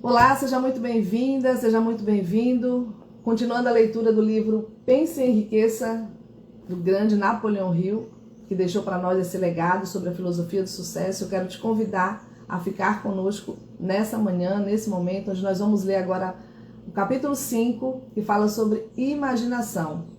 Olá, seja muito bem-vinda, seja muito bem-vindo. Continuando a leitura do livro Pense e Enriqueça, do grande Napoleão Hill, que deixou para nós esse legado sobre a filosofia do sucesso. Eu quero te convidar a ficar conosco nessa manhã, nesse momento, onde nós vamos ler agora o capítulo 5, que fala sobre imaginação.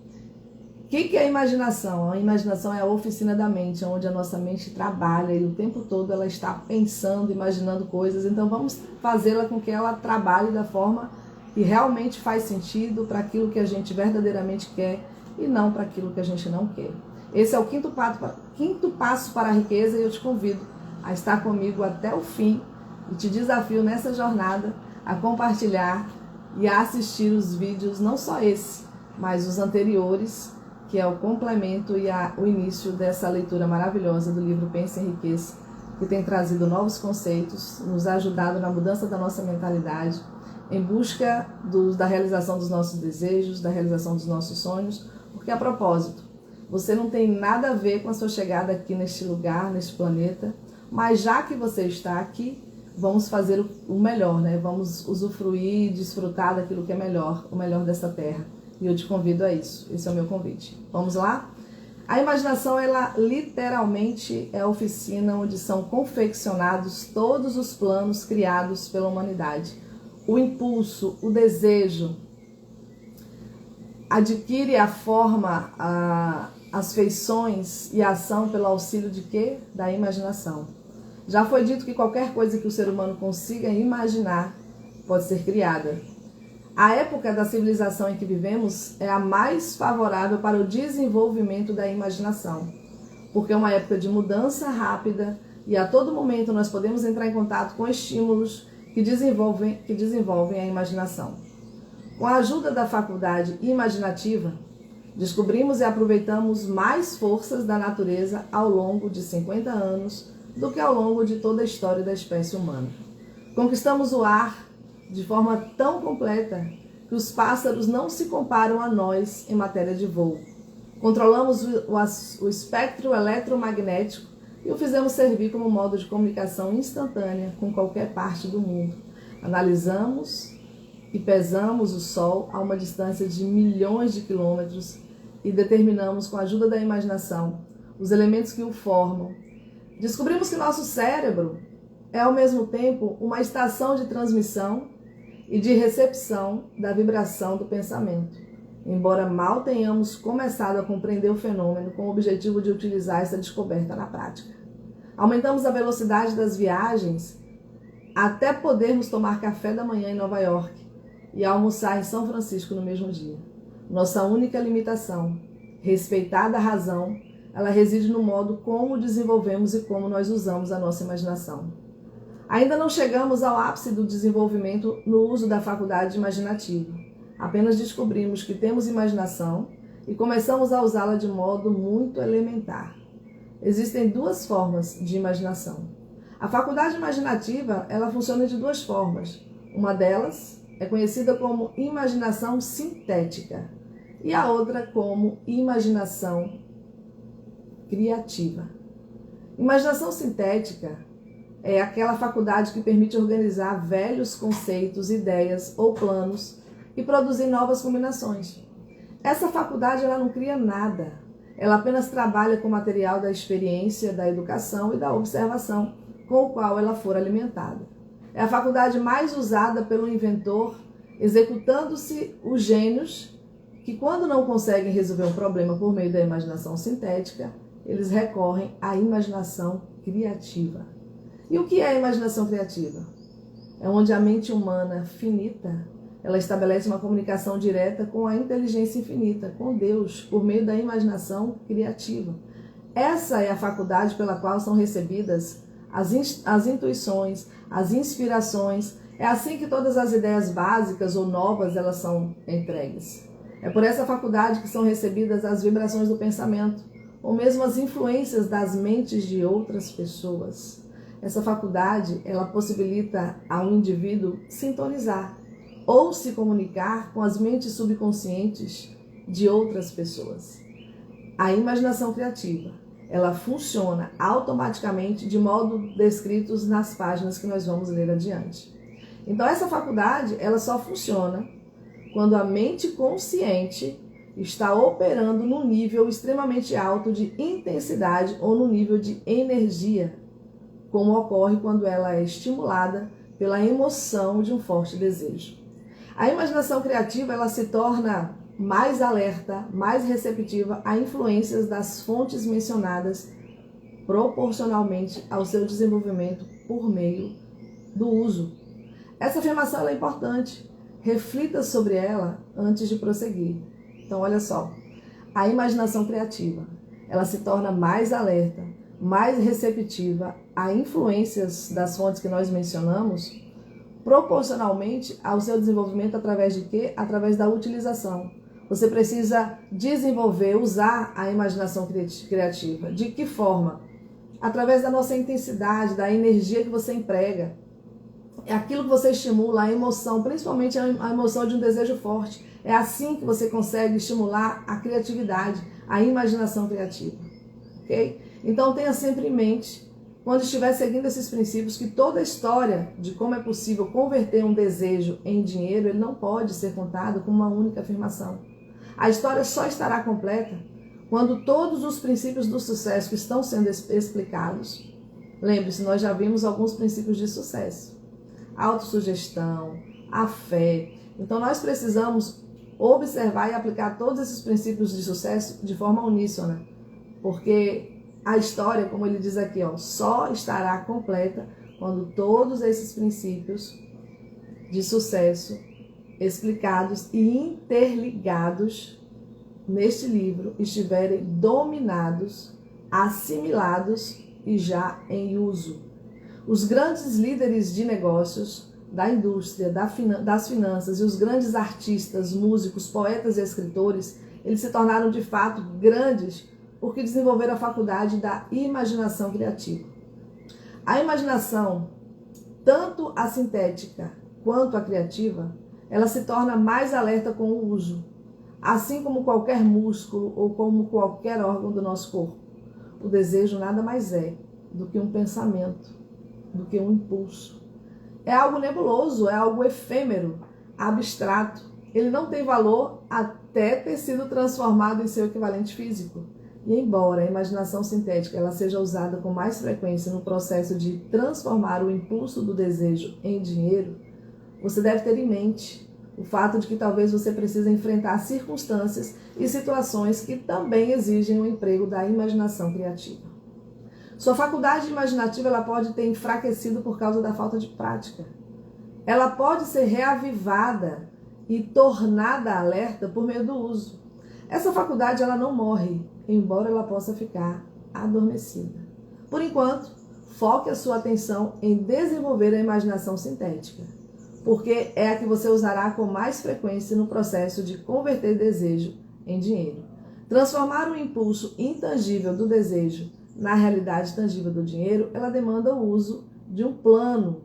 O que é a imaginação? A imaginação é a oficina da mente, onde a nossa mente trabalha e o tempo todo ela está pensando, imaginando coisas. Então vamos fazê-la com que ela trabalhe da forma que realmente faz sentido para aquilo que a gente verdadeiramente quer e não para aquilo que a gente não quer. Esse é o quinto passo para a riqueza e eu te convido a estar comigo até o fim e te desafio nessa jornada a compartilhar e a assistir os vídeos, não só esse, mas os anteriores, que é o complemento e o início dessa leitura maravilhosa do livro Pense e Enriqueça, que tem trazido novos conceitos, nos ajudado na mudança da nossa mentalidade, em busca da realização dos nossos desejos, da realização dos nossos sonhos, porque a propósito, você não tem nada a ver com a sua chegada aqui neste lugar, neste planeta, mas já que você está aqui, vamos fazer o melhor, né? Vamos usufruir e desfrutar daquilo que é melhor, o melhor dessa terra. E eu te convido a isso. Esse é o meu convite. Vamos lá? A imaginação, ela literalmente é a oficina onde são confeccionados todos os planos criados pela humanidade. O impulso, o desejo, adquire a forma, as feições e a ação pelo auxílio de quê? Da imaginação. Já foi dito que qualquer coisa que o ser humano consiga imaginar pode ser criada. A época da civilização em que vivemos é a mais favorável para o desenvolvimento da imaginação, porque é uma época de mudança rápida e a todo momento nós podemos entrar em contato com estímulos que desenvolvem a imaginação. Com a ajuda da faculdade imaginativa, descobrimos e aproveitamos mais forças da natureza ao longo de 50 anos do que ao longo de toda a história da espécie humana. Conquistamos o ar de forma tão completa que os pássaros não se comparam a nós em matéria de voo. Controlamos o espectro eletromagnético e o fizemos servir como modo de comunicação instantânea com qualquer parte do mundo. Analisamos e pesamos o Sol a uma distância de milhões de quilômetros e determinamos com a ajuda da imaginação os elementos que o formam. Descobrimos que nosso cérebro é ao mesmo tempo uma estação de transmissão e de recepção da vibração do pensamento, embora mal tenhamos começado a compreender o fenômeno com o objetivo de utilizar essa descoberta na prática. Aumentamos a velocidade das viagens até podermos tomar café da manhã em Nova York e almoçar em São Francisco no mesmo dia. Nossa única limitação, respeitada a razão, ela reside no modo como desenvolvemos e como nós usamos a nossa imaginação. Ainda não chegamos ao ápice do desenvolvimento no uso da faculdade imaginativa. Apenas descobrimos que temos imaginação e começamos a usá-la de modo muito elementar. Existem duas formas de imaginação. A faculdade imaginativa, ela funciona de duas formas. Uma delas é conhecida como imaginação sintética e a outra como imaginação criativa. Imaginação sintética é aquela faculdade que permite organizar velhos conceitos, ideias ou planos e produzir novas combinações. Essa faculdade ela não cria nada, ela apenas trabalha com o material da experiência, da educação e da observação com o qual ela for alimentada. É a faculdade mais usada pelo inventor, executando-se os gênios que, quando não conseguem resolver um problema por meio da imaginação sintética, eles recorrem à imaginação criativa. E o que é a imaginação criativa? É onde a mente humana finita, ela estabelece uma comunicação direta com a inteligência infinita, com Deus, por meio da imaginação criativa. Essa é a faculdade pela qual são recebidas as intuições, as inspirações. É assim que todas as ideias básicas ou novas elas são entregues. É por essa faculdade que são recebidas as vibrações do pensamento, ou mesmo as influências das mentes de outras pessoas. Essa faculdade, ela possibilita ao indivíduo sintonizar ou se comunicar com as mentes subconscientes de outras pessoas. A imaginação criativa, ela funciona automaticamente de modo descritos nas páginas que nós vamos ler adiante. Então essa faculdade, ela só funciona quando a mente consciente está operando num nível extremamente alto de intensidade ou no nível de energia, como ocorre quando ela é estimulada pela emoção de um forte desejo. A imaginação criativa, ela se torna mais alerta, mais receptiva a influências das fontes mencionadas proporcionalmente ao seu desenvolvimento por meio do uso. Essa afirmação é importante. Reflita sobre ela antes de prosseguir. Então, olha só. A imaginação criativa, ela se torna mais alerta, mais receptiva a influências das fontes que nós mencionamos, proporcionalmente ao seu desenvolvimento através de quê? Através da utilização. Você precisa desenvolver, usar a imaginação criativa. De que forma? Através da nossa intensidade, da energia que você emprega. É aquilo que você estimula, a emoção, principalmente a emoção de um desejo forte. É assim que você consegue estimular a criatividade, a imaginação criativa. Ok? Então tenha sempre em mente, quando estiver seguindo esses princípios, que toda a história de como é possível converter um desejo em dinheiro, ele não pode ser contado com uma única afirmação. A história só estará completa quando todos os princípios do sucesso que estão sendo explicados, lembre-se, nós já vimos alguns princípios de sucesso. Autossugestão, a fé. Então nós precisamos observar e aplicar todos esses princípios de sucesso de forma uníssona, porque a história, como ele diz aqui, só estará completa quando todos esses princípios de sucesso explicados e interligados neste livro estiverem dominados, assimilados e já em uso. Os grandes líderes de negócios, da indústria, das finanças e os grandes artistas, músicos, poetas e escritores, eles se tornaram de fato grandes porque desenvolveram a faculdade da imaginação criativa. A imaginação, tanto a sintética quanto a criativa, ela se torna mais alerta com o uso, assim como qualquer músculo ou como qualquer órgão do nosso corpo. O desejo nada mais é do que um pensamento, do que um impulso. É algo nebuloso, é algo efêmero, abstrato. Ele não tem valor até ter sido transformado em seu equivalente físico. E embora a imaginação sintética ela seja usada com mais frequência no processo de transformar o impulso do desejo em dinheiro, você deve ter em mente o fato de que talvez você precise enfrentar circunstâncias e situações que também exigem o emprego da imaginação criativa. Sua faculdade imaginativa ela pode ter enfraquecido por causa da falta de prática. Ela pode ser reavivada e tornada alerta por meio do uso. Essa faculdade ela não morre, embora ela possa ficar adormecida. Por enquanto, foque a sua atenção em desenvolver a imaginação sintética, porque é a que você usará com mais frequência no processo de converter desejo em dinheiro. Transformar o impulso intangível do desejo na realidade tangível do dinheiro, ela demanda o uso de um plano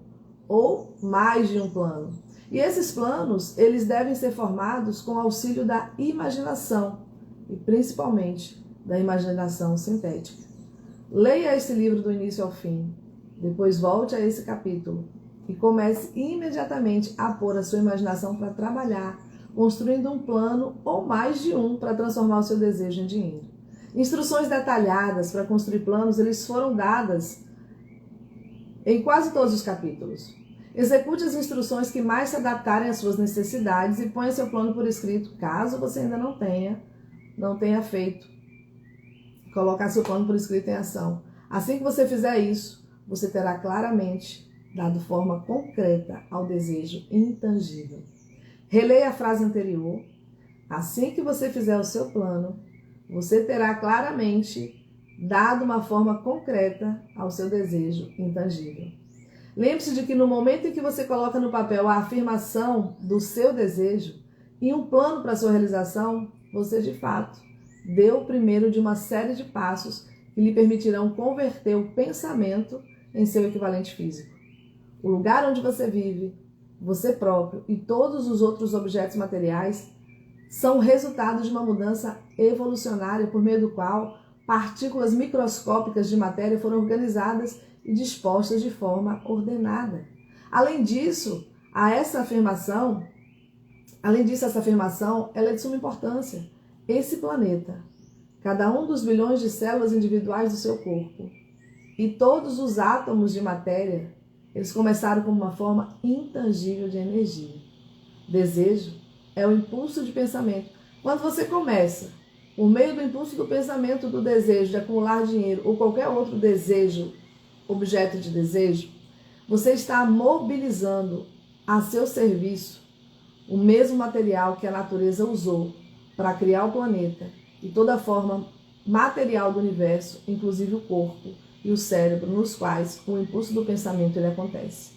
ou mais de um plano. E esses planos, eles devem ser formados com auxílio da imaginação e principalmente da imaginação sintética. Leia esse livro do início ao fim, depois volte a esse capítulo e comece imediatamente a pôr a sua imaginação para trabalhar, construindo um plano ou mais de um para transformar o seu desejo em dinheiro. Instruções detalhadas para construir planos, eles foram dadas em quase todos os capítulos. Execute as instruções que mais se adaptarem às suas necessidades e ponha seu plano por escrito, caso você ainda não tenha feito. Colocar seu plano por escrito em ação. Assim que você fizer isso, você terá claramente dado forma concreta ao desejo intangível. Releia a frase anterior. Assim que você fizer o seu plano, você terá claramente dado uma forma concreta ao seu desejo intangível. Lembre-se de que no momento em que você coloca no papel a afirmação do seu desejo e um plano para sua realização, você de fato deu o primeiro de uma série de passos que lhe permitirão converter o pensamento em seu equivalente físico. O lugar onde você vive, você próprio e todos os outros objetos materiais são resultado de uma mudança evolucionária por meio do qual partículas microscópicas de matéria foram organizadas e dispostas de forma ordenada. Além disso, A essa afirmação, além disso, essa afirmação ela é de suma importância. Esse planeta, cada um dos bilhões de células individuais do seu corpo e todos os átomos de matéria, eles começaram como uma forma intangível de energia. Desejo é o impulso de pensamento. Quando você começa, por meio do impulso do pensamento, do desejo de acumular dinheiro ou qualquer outro desejo, objeto de desejo, você está mobilizando a seu serviço o mesmo material que a natureza usou para criar o planeta e toda a forma material do universo, inclusive o corpo e o cérebro, nos quais o impulso do pensamento ele acontece.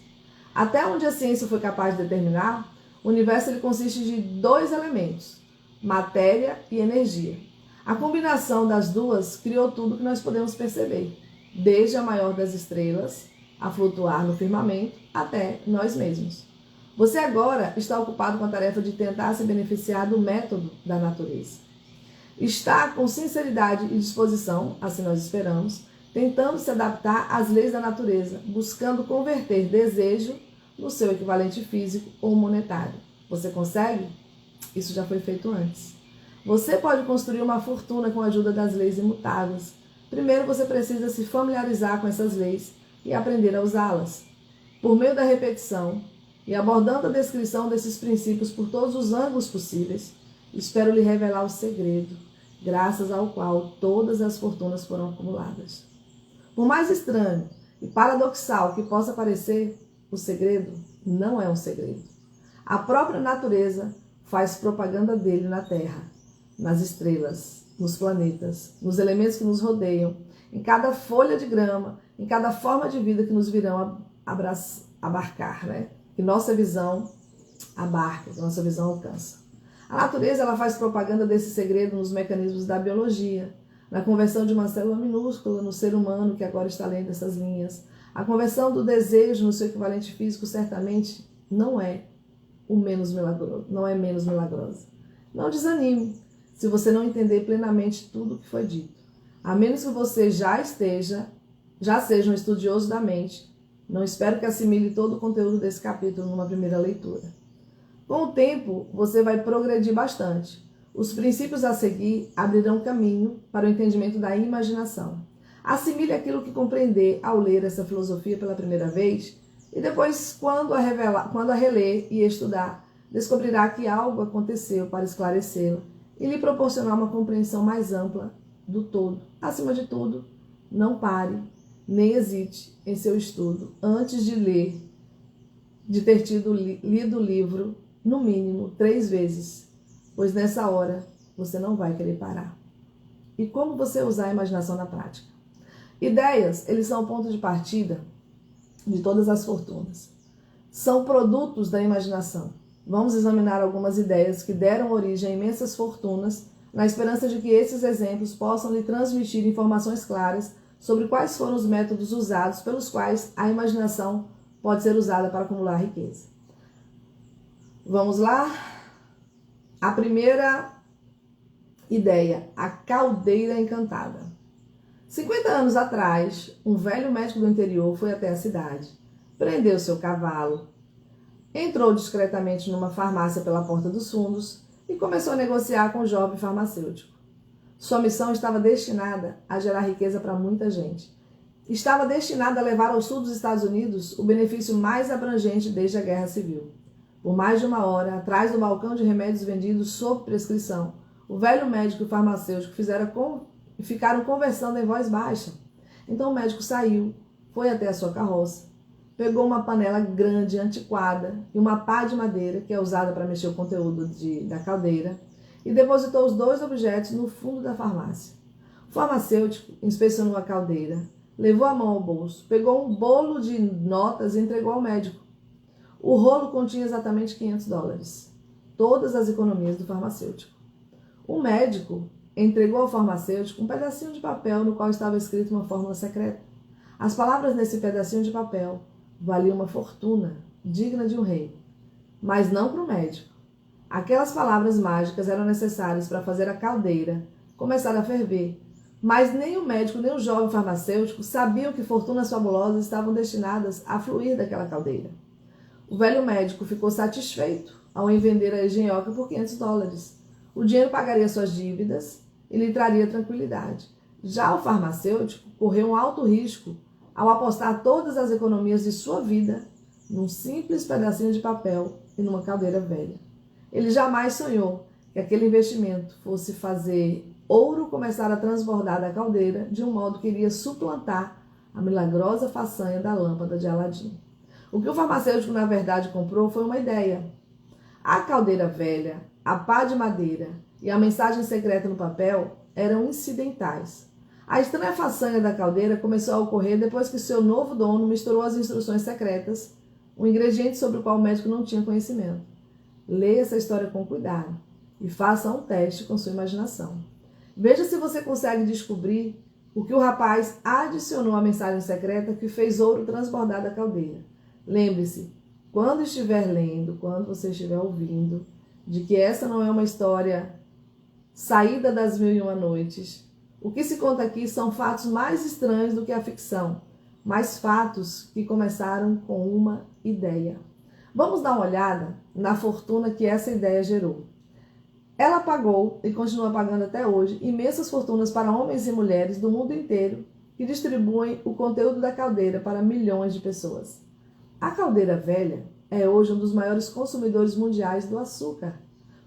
Até onde a ciência foi capaz de determinar, o universo ele consiste de dois elementos, matéria e energia. A combinação das duas criou tudo que nós podemos perceber, desde a maior das estrelas a flutuar no firmamento até nós mesmos. Você agora está ocupado com a tarefa de tentar se beneficiar do método da natureza. Está com sinceridade e disposição, assim nós esperamos, tentando se adaptar às leis da natureza, buscando converter desejo no seu equivalente físico ou monetário. Você consegue? Isso já foi feito antes. Você pode construir uma fortuna com a ajuda das leis imutáveis. Primeiro você precisa se familiarizar com essas leis e aprender a usá-las. Por meio da repetição e abordando a descrição desses princípios por todos os ângulos possíveis, espero lhe revelar o segredo, graças ao qual todas as fortunas foram acumuladas. Por mais estranho e paradoxal que possa parecer, o segredo não é um segredo. A própria natureza faz propaganda dele na Terra, nas estrelas, nos planetas, nos elementos que nos rodeiam, em cada folha de grama, em cada forma de vida que nos virão abarcar, né? Que nossa visão abarca, que nossa visão alcança. A natureza ela faz propaganda desse segredo nos mecanismos da biologia, na conversão de uma célula minúscula no ser humano que agora está lendo essas linhas. A conversão do desejo no seu equivalente físico certamente não é menos milagrosa. Não desanime se você não entender plenamente tudo o que foi dito. A menos que você já seja um estudioso da mente, não espero que assimile todo o conteúdo desse capítulo numa primeira leitura. Com o tempo, você vai progredir bastante. Os princípios a seguir abrirão caminho para o entendimento da imaginação. Assimile aquilo que compreender ao ler essa filosofia pela primeira vez e depois, quando a reler e estudar, descobrirá que algo aconteceu para esclarecê-la e lhe proporcionar uma compreensão mais ampla do todo. Acima de tudo, não pare, nem hesite em seu estudo antes de ter lido o livro, no mínimo 3 vezes, pois nessa hora você não vai querer parar. E como você usar a imaginação na prática? Ideias, eles são o ponto de partida de todas as fortunas. São produtos da imaginação. Vamos examinar algumas ideias que deram origem a imensas fortunas, na esperança de que esses exemplos possam lhe transmitir informações claras sobre quais foram os métodos usados pelos quais a imaginação pode ser usada para acumular riqueza. Vamos lá? A primeira ideia, a caldeira encantada. 50 anos atrás, um velho médico do interior foi até a cidade, prendeu seu cavalo, entrou discretamente numa farmácia pela porta dos fundos e começou a negociar com o jovem farmacêutico. Sua missão estava destinada a gerar riqueza para muita gente. Estava destinada a levar ao sul dos Estados Unidos o benefício mais abrangente desde a Guerra Civil. Por mais de 1 hora, atrás do balcão de remédios vendidos sob prescrição, o velho médico e o farmacêutico ficaram conversando em voz baixa. Então o médico saiu, foi até a sua carroça, pegou uma panela grande, antiquada e uma pá de madeira, que é usada para mexer o conteúdo da caldeira, e depositou os 2 objetos no fundo da farmácia. O farmacêutico inspecionou a caldeira, levou a mão ao bolso, pegou um bolo de notas e entregou ao médico. O rolo continha exatamente $500, todas as economias do farmacêutico. O médico entregou ao farmacêutico um pedacinho de papel no qual estava escrita uma fórmula secreta. As palavras nesse pedacinho de papel valiam uma fortuna, digna de um rei. Mas não para o médico. Aquelas palavras mágicas eram necessárias para fazer a caldeira começar a ferver, mas nem o médico nem o jovem farmacêutico sabiam que fortunas fabulosas estavam destinadas a fluir daquela caldeira. O velho médico ficou satisfeito ao vender a engenhoca por $500. O dinheiro pagaria suas dívidas e lhe traria tranquilidade. Já o farmacêutico correu um alto risco ao apostar todas as economias de sua vida num simples pedacinho de papel e numa caldeira velha. Ele jamais sonhou que aquele investimento fosse fazer ouro começar a transbordar da caldeira de um modo que iria suplantar a milagrosa façanha da lâmpada de Aladim. O que o farmacêutico, na verdade, comprou foi uma ideia. A caldeira velha, a pá de madeira e a mensagem secreta no papel eram incidentais. A estranha façanha da caldeira começou a ocorrer depois que seu novo dono misturou as instruções secretas, um ingrediente sobre o qual o médico não tinha conhecimento. Leia essa história com cuidado e faça um teste com sua imaginação. Veja se você consegue descobrir o que o rapaz adicionou à mensagem secreta que fez ouro transbordar da caldeira. Lembre-se, quando estiver lendo, quando você estiver ouvindo, de que essa não é uma história saída das 1001 noites. O que se conta aqui são fatos mais estranhos do que a ficção, mas fatos que começaram com uma ideia. Vamos dar uma olhada na fortuna que essa ideia gerou. Ela pagou, e continua pagando até hoje, imensas fortunas para homens e mulheres do mundo inteiro que distribuem o conteúdo da caldeira para milhões de pessoas. A caldeira velha é hoje um dos maiores consumidores mundiais do açúcar,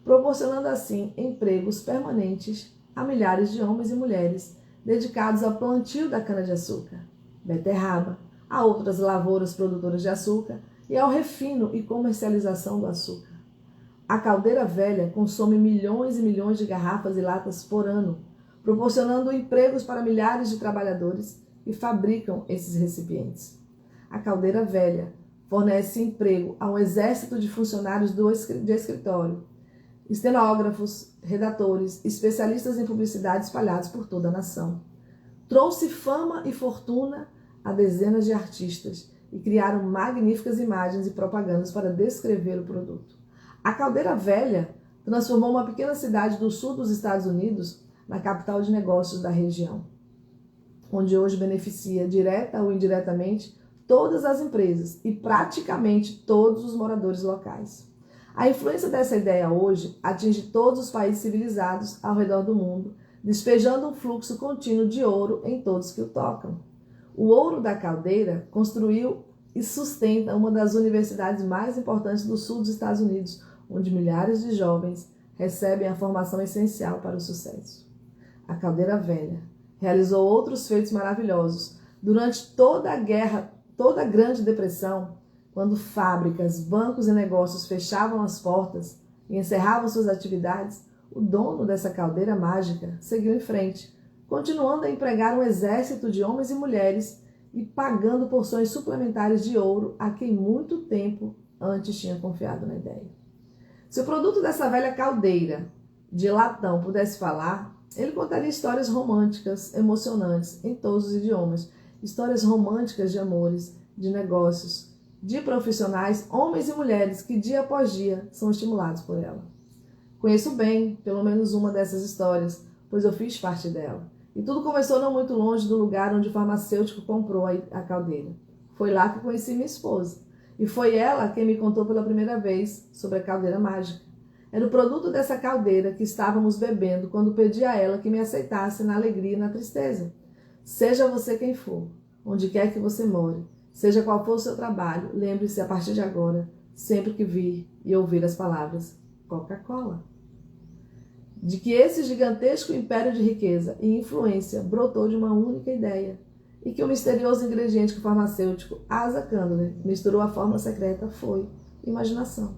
proporcionando assim empregos permanentes a milhares de homens e mulheres dedicados ao plantio da cana-de-açúcar, beterraba, a outras lavouras produtoras de açúcar e ao refino e comercialização do açúcar. A caldeira velha consome milhões e milhões de garrafas e latas por ano, proporcionando empregos para milhares de trabalhadores que fabricam esses recipientes. A caldeira velha fornece emprego a um exército de funcionários de escritório, estenógrafos, redatores, especialistas em publicidade espalhados por toda a nação. Trouxe fama e fortuna a dezenas de artistas e criaram magníficas imagens e propagandas para descrever o produto. A caldeira velha transformou uma pequena cidade do sul dos Estados Unidos na capital de negócios da região, onde hoje beneficia direta ou indiretamente todas as empresas e praticamente todos os moradores locais. A influência dessa ideia hoje atinge todos os países civilizados ao redor do mundo, despejando um fluxo contínuo de ouro em todos que o tocam. O ouro da caldeira construiu e sustenta uma das universidades mais importantes do sul dos Estados Unidos, onde milhares de jovens recebem a formação essencial para o sucesso. A caldeira velha realizou outros feitos maravilhosos. Durante toda a Grande Depressão, quando fábricas, bancos e negócios fechavam as portas e encerravam suas atividades, o dono dessa caldeira mágica seguiu em frente, continuando a empregar um exército de homens e mulheres e pagando porções suplementares de ouro a quem muito tempo antes tinha confiado na ideia. Se o produto dessa velha caldeira de latão pudesse falar, ele contaria histórias românticas, emocionantes, em todos os idiomas. Histórias românticas de amores, de negócios, de profissionais, homens e mulheres que dia após dia são estimulados por ela. Conheço bem, pelo menos uma dessas histórias, pois eu fiz parte dela. E tudo começou não muito longe do lugar onde o farmacêutico comprou a caldeira. Foi lá que conheci minha esposa. E foi ela quem me contou pela primeira vez sobre a caldeira mágica. Era o produto dessa caldeira que estávamos bebendo quando pedi a ela que me aceitasse na alegria e na tristeza. Seja você quem for, onde quer que você more, seja qual for o seu trabalho, lembre-se a partir de agora, sempre que vir e ouvir as palavras Coca-Cola, de que esse gigantesco império de riqueza e influência brotou de uma única ideia e que o misterioso ingrediente que o farmacêutico Asa Candler misturou à fórmula secreta foi imaginação.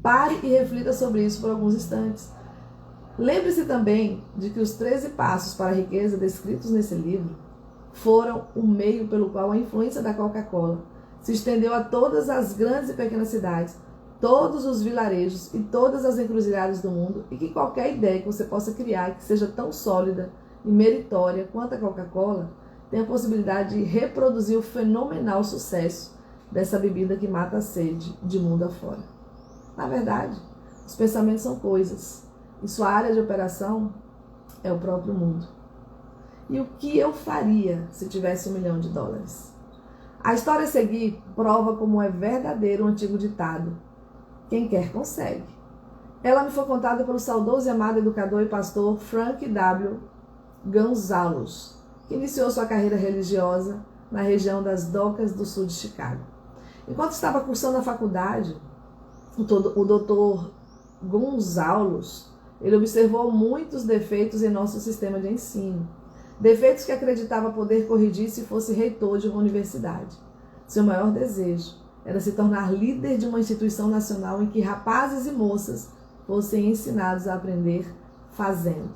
Pare e reflita sobre isso por alguns instantes. Lembre-se também de que os 13 passos para a riqueza descritos nesse livro foram o meio pelo qual a influência da Coca-Cola se estendeu a todas as grandes e pequenas cidades, todos os vilarejos e todas as encruzilhadas do mundo, e que qualquer ideia que você possa criar que seja tão sólida e meritória quanto a Coca-Cola tem a possibilidade de reproduzir o fenomenal sucesso dessa bebida que mata a sede de mundo afora. Na verdade, os pensamentos são coisas, e sua área de operação é o próprio mundo. E o que eu faria se tivesse $1 milhão? A história a seguir prova como é verdadeiro o antigo ditado: quem quer consegue. Ela me foi contada pelo saudoso e amado educador e pastor Frank W. Gonzalez, que iniciou sua carreira religiosa na região das Docas do sul de Chicago. Enquanto estava cursando a faculdade, o Dr. Gonzalez, ele observou muitos defeitos em nosso sistema de ensino. Defeitos que acreditava poder corrigir se fosse reitor de uma universidade. Seu maior desejo era se tornar líder de uma instituição nacional em que rapazes e moças fossem ensinados a aprender fazendo.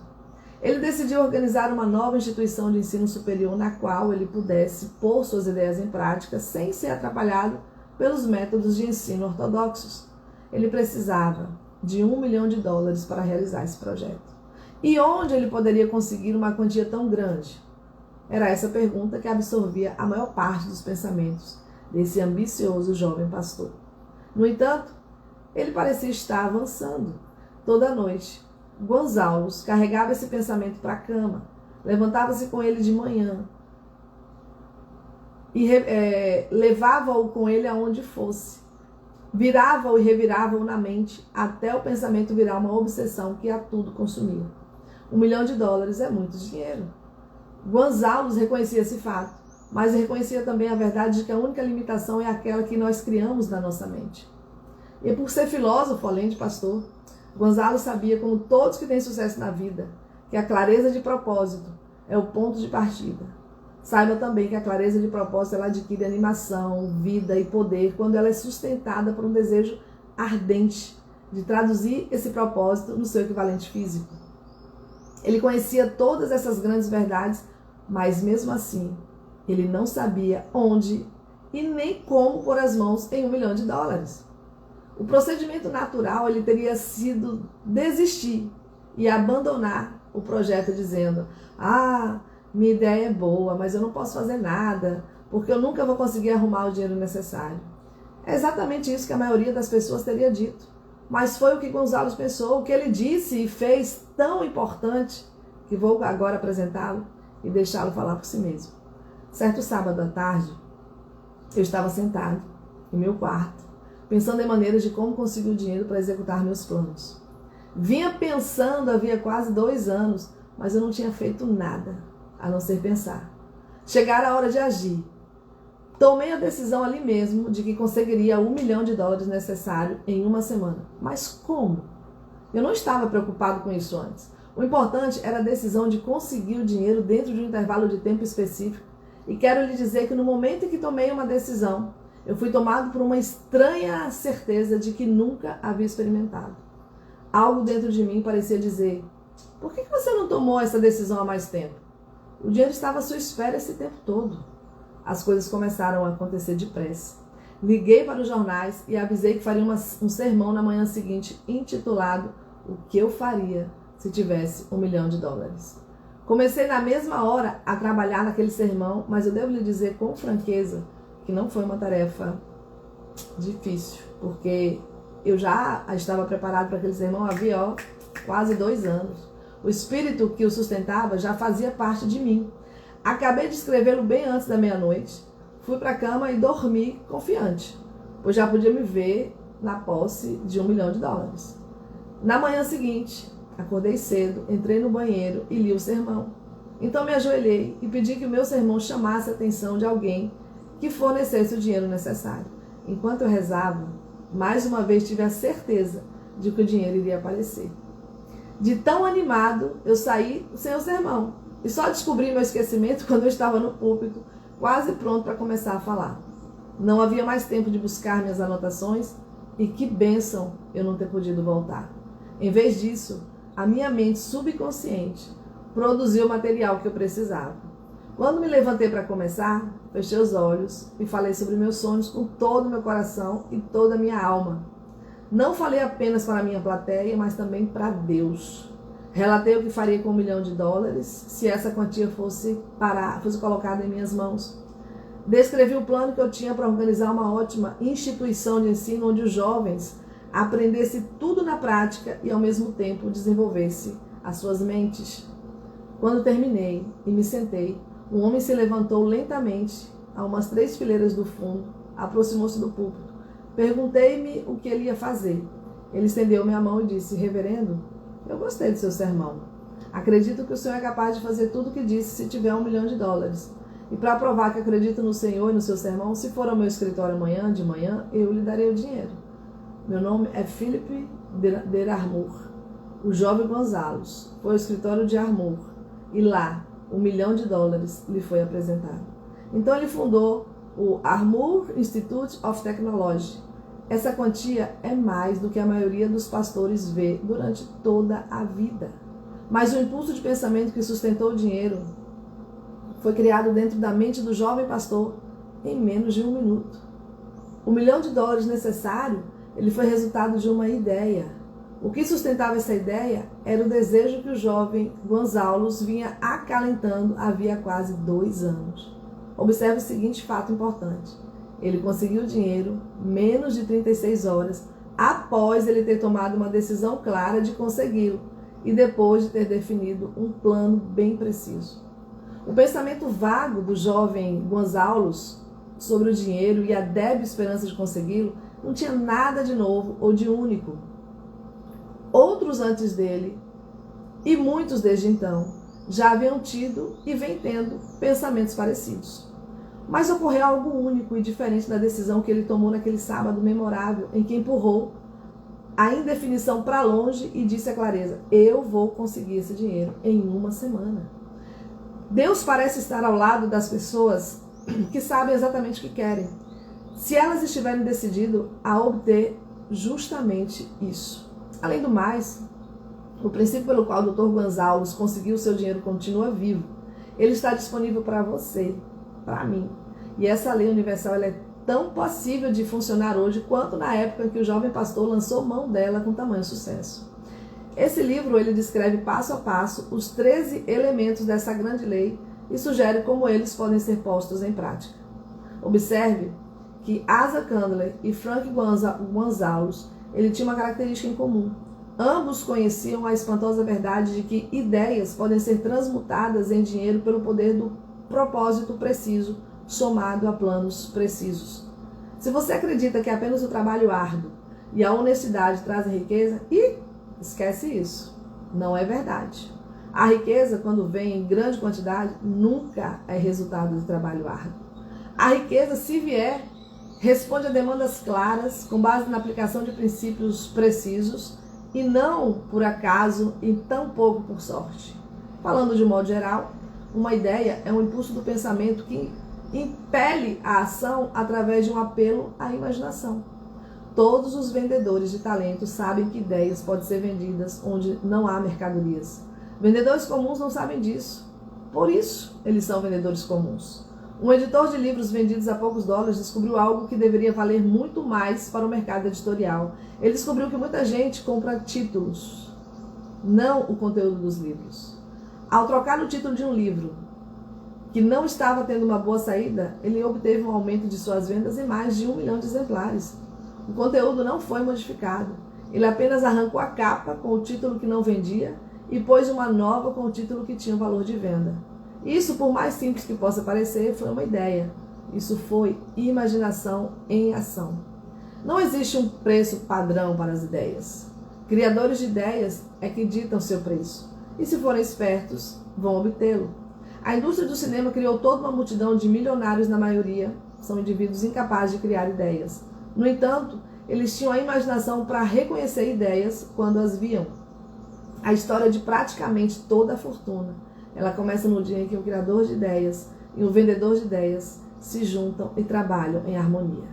Ele decidiu organizar uma nova instituição de ensino superior na qual ele pudesse pôr suas ideias em prática sem ser atrapalhado pelos métodos de ensino ortodoxos. Ele precisava de $1 milhão para realizar esse projeto. E onde ele poderia conseguir uma quantia tão grande? Era essa pergunta que absorvia a maior parte dos pensamentos desse ambicioso jovem pastor. No entanto, ele parecia estar avançando. Toda noite, Gonzalez carregava esse pensamento para a cama, levantava-se com ele de manhã e levava-o com ele aonde fosse. Virava-o e revirava-o na mente até o pensamento virar uma obsessão que a tudo consumia. $1 milhão é muito dinheiro. Gonzalez reconhecia esse fato, mas reconhecia também a verdade de que a única limitação é aquela que nós criamos na nossa mente. E por ser filósofo, além de pastor, Gonzalez sabia, como todos que têm sucesso na vida, que a clareza de propósito é o ponto de partida. Saiba também que a clareza de propósito ela adquire animação, vida e poder quando ela é sustentada por um desejo ardente de traduzir esse propósito no seu equivalente físico. Ele conhecia todas essas grandes verdades, mas mesmo assim, ele não sabia onde e nem como pôr as mãos em $1 milhão. O procedimento natural ele teria sido desistir e abandonar o projeto dizendo: minha ideia é boa, mas eu não posso fazer nada, porque eu nunca vou conseguir arrumar o dinheiro necessário. É exatamente isso que a maioria das pessoas teria dito. Mas foi o que Gonzalez pensou, o que ele disse e fez tão importante, que vou agora apresentá-lo e deixá-lo falar por si mesmo. Certo sábado à tarde, eu estava sentado em meu quarto, pensando em maneiras de como conseguir o dinheiro para executar meus planos. Vinha pensando havia quase 2 anos, mas eu não tinha feito nada, a não ser pensar. Chegara a hora de agir. Tomei a decisão ali mesmo de que conseguiria $1 milhão necessário em uma semana. Mas como? Eu não estava preocupado com isso antes. O importante era a decisão de conseguir o dinheiro dentro de um intervalo de tempo específico. E quero lhe dizer que no momento em que tomei uma decisão, eu fui tomado por uma estranha certeza de que nunca havia experimentado. Algo dentro de mim parecia dizer: por que você não tomou essa decisão há mais tempo? O dinheiro estava à sua espera esse tempo todo. As coisas começaram a acontecer depressa. Liguei para os jornais e avisei que faria um sermão na manhã seguinte intitulado O que eu faria se tivesse $1 milhão. Comecei na mesma hora a trabalhar naquele sermão, mas eu devo lhe dizer com franqueza que não foi uma tarefa difícil, porque eu já estava preparado para aquele sermão havia quase 2 anos. O espírito que o sustentava já fazia parte de mim. Acabei de escrevê-lo bem antes da meia-noite. Fui para a cama e dormi confiante, pois já podia me ver na posse de $1 milhão. Na manhã seguinte, acordei cedo, entrei no banheiro e li o sermão. Então me ajoelhei e pedi que o meu sermão chamasse a atenção de alguém que fornecesse o dinheiro necessário. Enquanto eu rezava, mais uma vez tive a certeza de que o dinheiro iria aparecer. De tão animado, eu saí sem o sermão. E só descobri meu esquecimento quando eu estava no púlpito, quase pronto para começar a falar. Não havia mais tempo de buscar minhas anotações e que bênção eu não ter podido voltar. Em vez disso, a minha mente subconsciente produziu o material que eu precisava. Quando me levantei para começar, fechei os olhos e falei sobre meus sonhos com todo o meu coração e toda a minha alma. Não falei apenas para a minha plateia, mas também para Deus. Relatei o que faria com $1 milhão se essa quantia fosse colocada em minhas mãos. Descrevi o plano que eu tinha para organizar uma ótima instituição de ensino onde os jovens aprendessem tudo na prática e ao mesmo tempo desenvolvessem as suas mentes. Quando terminei e me sentei, um homem se levantou lentamente a umas 3 fileiras do fundo, aproximou-se do púlpito. Perguntei-me o que ele ia fazer. Ele estendeu minha mão e disse: reverendo, eu gostei do seu sermão. Acredito que o senhor é capaz de fazer tudo o que disse se tiver $1 milhão. E para provar que acredito no senhor e no seu sermão, se for ao meu escritório amanhã, de manhã, eu lhe darei o dinheiro. Meu nome é Philip de Armour. O jovem Gonzalez foi ao escritório de Armour e lá $1 milhão lhe foi apresentado. Então ele fundou o Armour Institute of Technology. Essa quantia é mais do que a maioria dos pastores vê durante toda a vida. Mas o impulso de pensamento que sustentou o dinheiro foi criado dentro da mente do jovem pastor em menos de 1 minuto. O $1 milhão necessário, ele foi resultado de uma ideia. O que sustentava essa ideia era o desejo que o jovem Gonzalez vinha acalentando havia quase 2 anos. Observe o seguinte fato importante. Ele conseguiu o dinheiro menos de 36 horas após ele ter tomado uma decisão clara de consegui-lo e depois de ter definido um plano bem preciso. O pensamento vago do jovem Gonzalez sobre o dinheiro e a débil esperança de consegui-lo não tinha nada de novo ou de único. Outros antes dele, e muitos desde então, já haviam tido e vêm tendo pensamentos parecidos. Mas ocorreu algo único e diferente da decisão que ele tomou naquele sábado memorável, em que empurrou a indefinição para longe e disse a clareza: eu vou conseguir esse dinheiro em 1 semana. Deus parece estar ao lado das pessoas que sabem exatamente o que querem, se elas estiverem decididas a obter justamente isso. Além do mais, o princípio pelo qual o Dr. Gonzalez conseguiu o seu dinheiro continua vivo. Ele está disponível para você, para mim. E essa lei universal ela é tão possível de funcionar hoje quanto na época em que o jovem pastor lançou mão dela com tamanho sucesso. Esse livro ele descreve passo a passo os 13 elementos dessa grande lei e sugere como eles podem ser postos em prática. Observe que Asa Candler e Frank Gonzalez ele tinha uma característica em comum. Ambos conheciam a espantosa verdade de que ideias podem ser transmutadas em dinheiro pelo poder do propósito preciso, somado a planos precisos. Se você acredita que apenas o trabalho árduo e a honestidade trazem riqueza, esquece isso. Não é verdade. A riqueza, quando vem em grande quantidade, nunca é resultado de trabalho árduo. A riqueza, se vier, responde a demandas claras, com base na aplicação de princípios precisos, e não por acaso e tampouco por sorte. Falando de modo geral, uma ideia é um impulso do pensamento que impele a ação através de um apelo à imaginação. Todos os vendedores de talento sabem que ideias podem ser vendidas onde não há mercadorias. Vendedores comuns não sabem disso. Por isso, eles são vendedores comuns. Um editor de livros vendidos a poucos dólares descobriu algo que deveria valer muito mais para o mercado editorial. Ele descobriu que muita gente compra títulos, não o conteúdo dos livros. Ao trocar o título de um livro que não estava tendo uma boa saída, ele obteve um aumento de suas vendas em mais de 1 milhão de exemplares. O conteúdo não foi modificado. Ele apenas arrancou a capa com o título que não vendia e pôs uma nova com o título que tinha valor de venda. Isso, por mais simples que possa parecer, foi uma ideia. Isso foi imaginação em ação. Não existe um preço padrão para as ideias. Criadores de ideias é que ditam seu preço. E se forem espertos, vão obtê-lo. A indústria do cinema criou toda uma multidão de milionários, na maioria são indivíduos incapazes de criar ideias. No entanto, eles tinham a imaginação para reconhecer ideias quando as viam. A história de praticamente toda a fortuna, ela começa no dia em que o criador de ideias e o vendedor de ideias se juntam e trabalham em harmonia.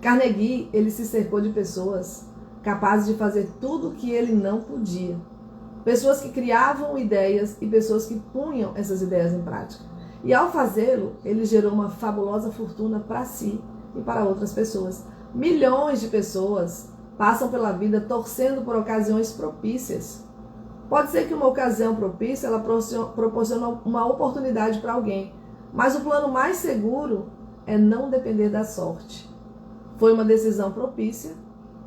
Carnegie, ele se cercou de pessoas capazes de fazer tudo o que ele não podia. Pessoas que criavam ideias e pessoas que punham essas ideias em prática. E ao fazê-lo, ele gerou uma fabulosa fortuna para si e para outras pessoas. Milhões de pessoas passam pela vida torcendo por ocasiões propícias. Pode ser que uma ocasião propícia ela proporcione uma oportunidade para alguém, mas o plano mais seguro é não depender da sorte. Foi uma decisão propícia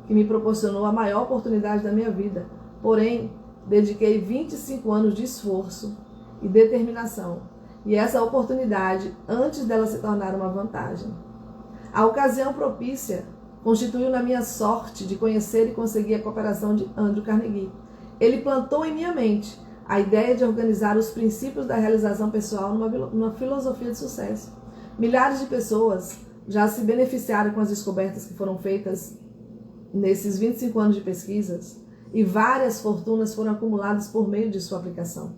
que me proporcionou a maior oportunidade da minha vida. Porém, dediquei 25 anos de esforço e determinação. e essa oportunidade antes dela se tornar uma vantagem. A ocasião propícia constituiu na minha sorte de conhecer e conseguir a cooperação de Andrew Carnegie. Ele plantou em minha mente a ideia de organizar os princípios da realização pessoal numa filosofia de sucesso. Milhares de pessoas já se beneficiaram com as descobertas que foram feitas nesses 25 anos de pesquisas e várias fortunas foram acumuladas por meio de sua aplicação.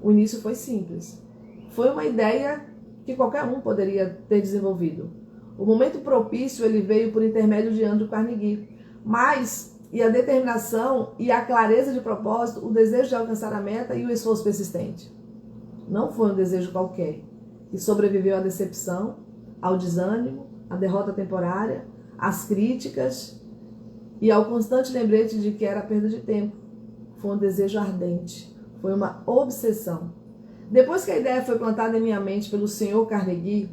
O início foi simples. Foi uma ideia que qualquer um poderia ter desenvolvido. O momento propício ele veio por intermédio de Andrew Carnegie, mas a determinação e a clareza de propósito, o desejo de alcançar a meta e o esforço persistente. Não foi um desejo qualquer, que sobreviveu à decepção, ao desânimo, à derrota temporária, às críticas e ao constante lembrete de que era perda de tempo. Foi um desejo ardente, foi uma obsessão. Depois que a ideia foi plantada em minha mente pelo Sr. Carnegie,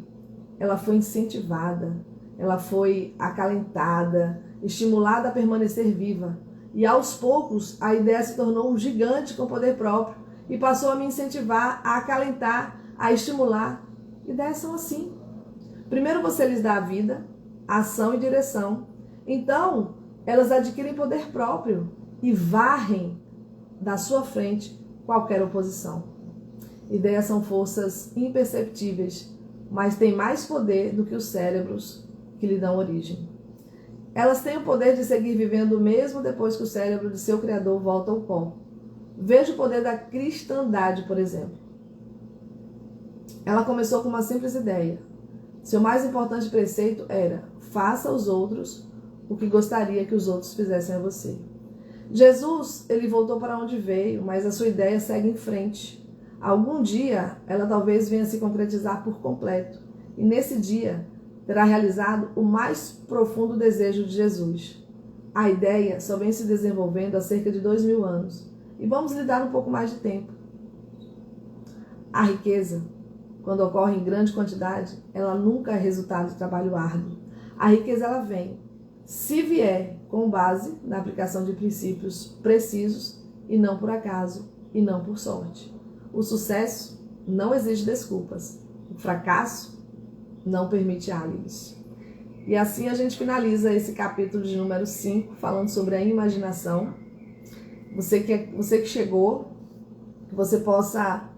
ela foi incentivada, ela foi acalentada, estimulada a permanecer viva. E aos poucos a ideia se tornou um gigante com poder próprio e passou a me incentivar, a acalentar, a estimular. Ideias são assim. Primeiro você lhes dá a vida, ação e direção. Então elas adquirem poder próprio e varrem da sua frente qualquer oposição. Ideias são forças imperceptíveis, mas têm mais poder do que os cérebros que lhe dão origem. Elas têm o poder de seguir vivendo mesmo depois que o cérebro de seu criador volta ao pó. Veja o poder da cristandade, por exemplo. Ela começou com uma simples ideia. Seu mais importante preceito era: faça aos outros o que gostaria que os outros fizessem a você. Jesus, ele voltou para onde veio, mas a sua ideia segue em frente. Algum dia, ela talvez venha se concretizar por completo. E nesse dia, terá realizado o mais profundo desejo de Jesus. A ideia só vem se desenvolvendo há cerca de 2000 anos. E vamos lhe dar um pouco mais de tempo. A riqueza, quando ocorre em grande quantidade, ela nunca é resultado de trabalho árduo. A riqueza, ela vem, se vier com base na aplicação de princípios precisos e não por acaso e não por sorte. O sucesso não exige desculpas. O fracasso não permite álibis. E assim a gente finaliza esse capítulo de número 5, falando sobre a imaginação. Você que chegou, que você possa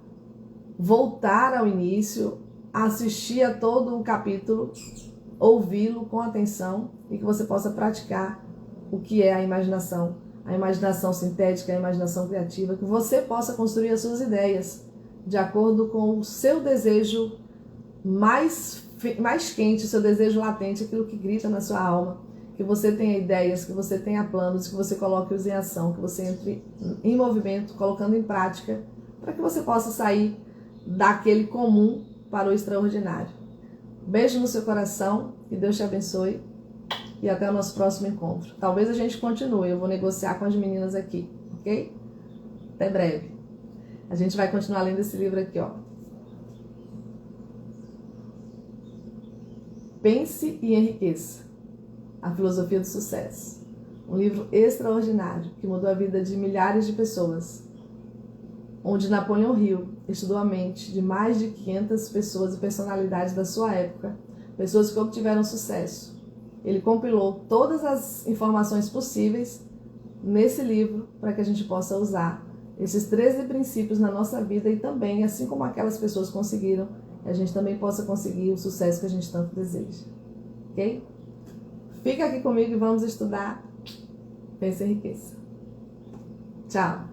voltar ao início, assistir a todo o capítulo, ouvi-lo com atenção e que você possa praticar o que é a imaginação sintética, a imaginação criativa, que você possa construir as suas ideias de acordo com o seu desejo mais quente, o seu desejo latente, aquilo que grita na sua alma, que você tenha ideias, que você tenha planos, que você coloque-os em ação, que você entre em movimento, colocando em prática, para que você possa sair daquele comum para o extraordinário. Beijo no seu coração, que Deus te abençoe e até o nosso próximo encontro. Talvez a gente continue, eu vou negociar com as meninas aqui, ok? Até breve. A gente vai continuar lendo esse livro aqui, ó. Pense e enriqueça. A filosofia do sucesso. Um livro extraordinário que mudou a vida de milhares de pessoas. Onde Napoleão Hill estudou a mente de mais de 500 pessoas e personalidades da sua época, pessoas que obtiveram sucesso. Ele compilou todas as informações possíveis nesse livro para que a gente possa usar esses 13 princípios na nossa vida e também, assim como aquelas pessoas conseguiram, a gente também possa conseguir o sucesso que a gente tanto deseja. Ok? Fica aqui comigo e vamos estudar. Pense e enriqueça. Tchau!